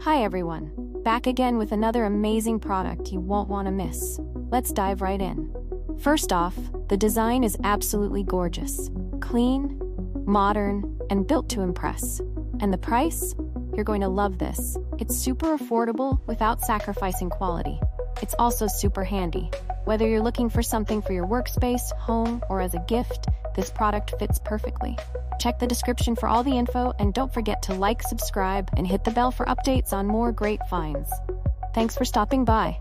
Hi everyone, back again with another amazing product you won't want to miss. Let's dive right in. First off, the design is absolutely gorgeous. Clean, modern, and built to impress. And the price? You're going to love this. It's super affordable without sacrificing quality. It's also super handy. Whether you're looking for something for your workspace, home, or as a gift, this product fits perfectly. Check the description for all the info, and don't forget to like, subscribe, and hit the bell for updates on more great finds. Thanks for stopping by.